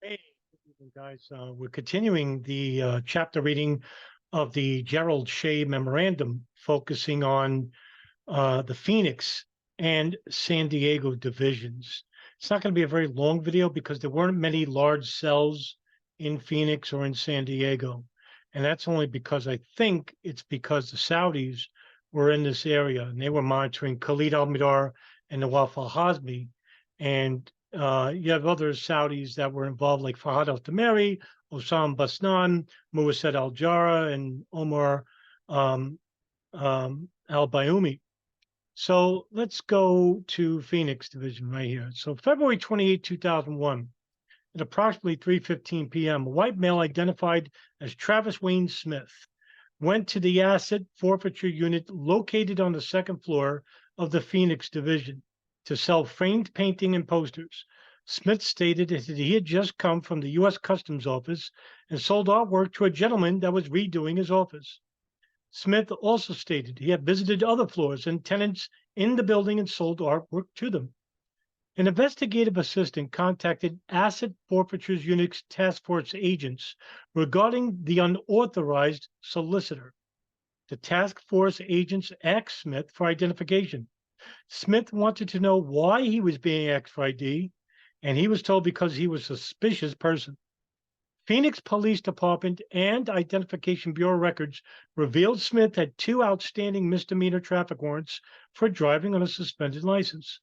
Hey, good evening, guys. We're continuing the chapter reading of the Gerald Shea Memorandum, focusing on the Phoenix and San Diego divisions. It's not going to be a very long video because there weren't many large cells in Phoenix or in San Diego. And that's only because I think it's because the Saudis were in this area and they were monitoring Khalid al-Mihdhar and Nawaf al-Hazmi. And you have other Saudis that were involved, like Fahad al-Tamari, Osam Basnan, Muwassad al-Jara, and Omar um, al-Bayoumi. So let's go to Phoenix Division right here. So February 28, 2001, at approximately 3:15 p.m., a white male identified as Travis Wayne Smith went to the asset forfeiture unit located on the second floor of the Phoenix Division to sell framed painting and posters. Smith stated that he had just come from the U.S. Customs Office and sold artwork to a gentleman that was redoing his office. Smith also stated he had visited other floors and tenants in the building and sold artwork to them. An investigative assistant contacted Asset Forfeitures Unit's task force agents regarding the unauthorized solicitor. The task force agents asked Smith for identification. Smith wanted to know why he was being asked for ID, and he was told because he was a suspicious person. Phoenix Police Department and Identification Bureau records revealed Smith had two outstanding misdemeanor traffic warrants for driving on a suspended license.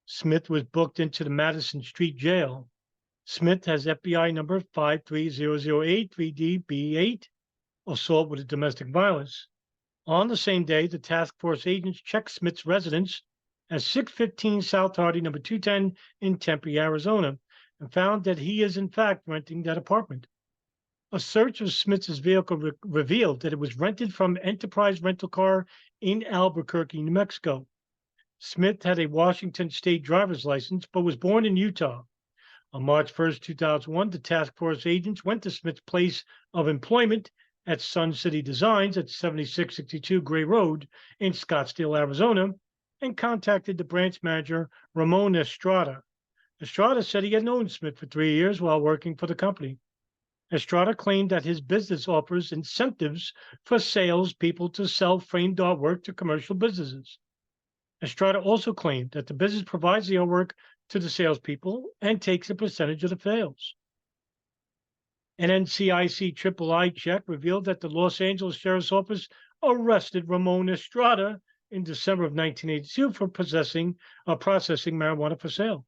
Smith was booked into the Madison Street Jail. Smith has FBI number 53008 3DB8, assault with a domestic violence. On the same day, the task force agents checked Smith's residence at 615 South Hardy, number 210 in Tempe, Arizona, and found that he is in fact renting that apartment. A search of Smith's vehicle revealed that it was rented from Enterprise Rental Car in Albuquerque, New Mexico. Smith had a Washington state driver's license, but was born in Utah. On March 1st, 2001, the task force agents went to Smith's place of employment at Sun City Designs at 7662 Gray Road in Scottsdale, Arizona, and contacted the branch manager, Ramon Estrada. Estrada said he had known Smith for 3 years while working for the company. Estrada claimed that his business offers incentives for salespeople to sell framed artwork to commercial businesses. Estrada also claimed that the business provides the artwork to the salespeople and takes a percentage of the sales. An NCIC III check revealed that the Los Angeles Sheriff's Office arrested Ramon Estrada in December of 1982 for processing marijuana for sale.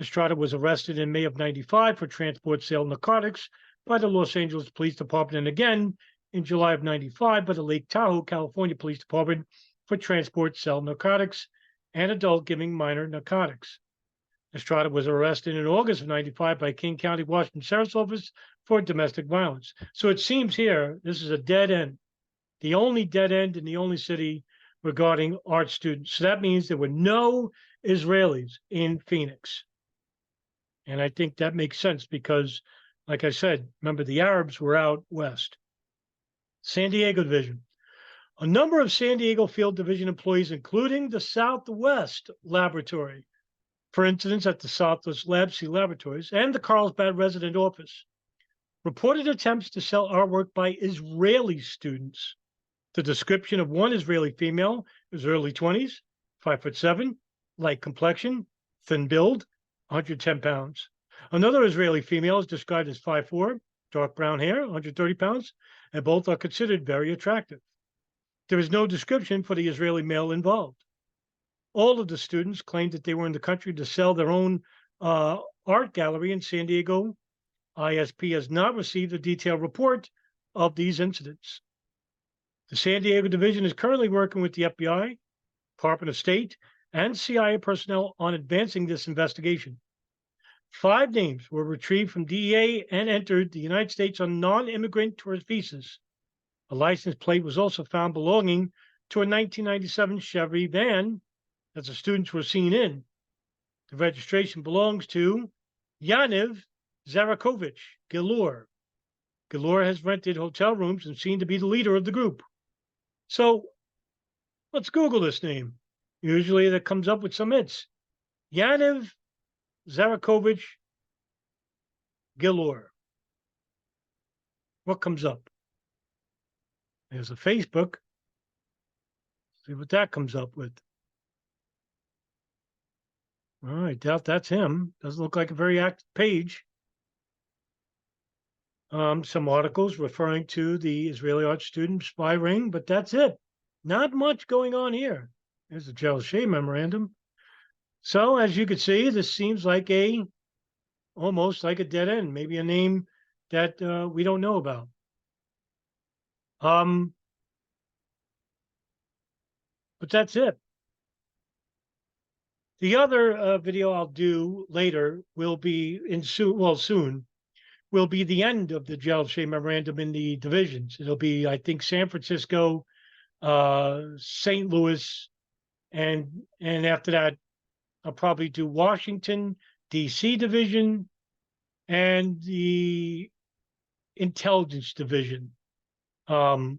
Estrada was arrested in May of 95 for transport sale of narcotics by the Los Angeles Police Department, and again in July of 95 by the Lake Tahoe, California Police Department for transport, sell narcotics, and adult giving minor narcotics. Estrada was arrested in August of 95 by King County, Washington Sheriff's Office for domestic violence. So it seems here this is a dead end, the only dead end in the only city regarding art students. So that means there were no Israelis in Phoenix. And I think that makes sense because, like I said, remember the Arabs were out west. San Diego Division. A number of San Diego Field Division employees, including the Southwest Laboratory, for instance, at the Southwest Lab C Laboratories and the Carlsbad Resident Office, reported attempts to sell artwork by Israeli students. The description of one Israeli female is early 20s, 5'7", light complexion, thin build, 110 pounds. Another Israeli female is described as 5'4", dark brown hair, 130 pounds, and both are considered very attractive. There is no description for the Israeli male involved. All of the students claimed that they were in the country to sell their own art gallery in San Diego. ISP has not received a detailed report of these incidents. The San Diego Division is currently working with the FBI, Department of State, and CIA personnel on advancing this investigation. 5 names were retrieved from DEA and entered the United States on non-immigrant tourist visas. A license plate was also found belonging to a 1997 Chevy van that the students were seen in. The registration belongs to Yaniv Zarakovich Gilor. Gilor has rented hotel rooms and seemed to be the leader of the group. So let's Google this name. Usually that comes up with some hits. Yaniv Zarakovich galore. What comes up? There's a Facebook. See what that comes up with. All right, doubt that's him. Doesn't look like a very active page. Some articles referring to the Israeli art student spy ring, but that's it. Not much going on here. There's the Gerald Shea Memorandum. So as you can see, this seems like almost like a dead end, maybe a name that we don't know about. But that's it. The other video I'll do later will be soon will be the end of the Gerald Shea Memorandum in the divisions. It'll be, I think, San Francisco, St. Louis, and after that, I'll probably do Washington, D.C. division, and the intelligence division. And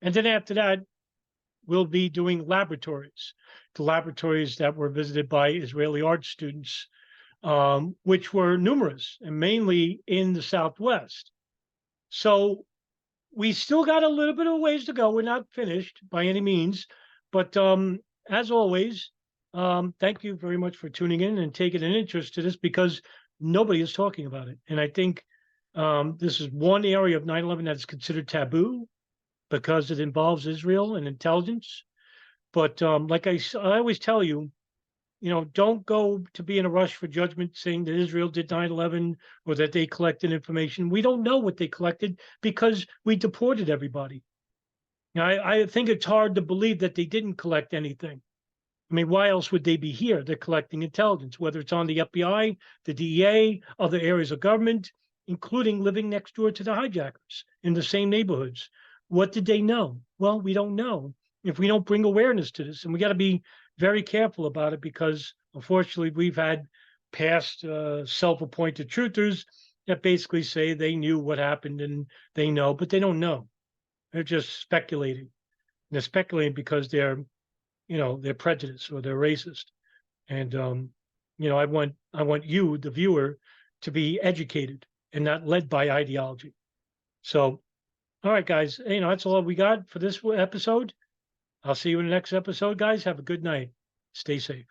then after that, we'll be doing laboratories, the laboratories that were visited by Israeli art students, which were numerous and mainly in the Southwest. So we still got a little bit of ways to go. We're not finished by any means, but as always, thank you very much for tuning in and taking an interest to this, because nobody is talking about it. And I think this is one area of 9/11 that is considered taboo because it involves Israel and intelligence. But like I always tell you, don't go to be in a rush for judgment saying that Israel did 9/11 or that they collected information. We don't know what they collected because we deported everybody. Now, I think it's hard to believe that they didn't collect anything. I mean, why else would they be here? They're collecting intelligence, whether it's on the FBI, the DEA, other areas of government, including living next door to the hijackers in the same neighborhoods. What did they know? Well, we don't know. If we don't bring awareness to this, and we got to be very careful about it, because unfortunately we've had past self-appointed truthers that basically say they knew what happened and they know, but they don't know. They're just speculating. They're speculating because they're prejudiced or they're racist. And I want you, the viewer, to be educated and not led by ideology. So, all right, guys, that's all we got for this episode. I'll see you in the next episode, guys. Have a good night. Stay safe.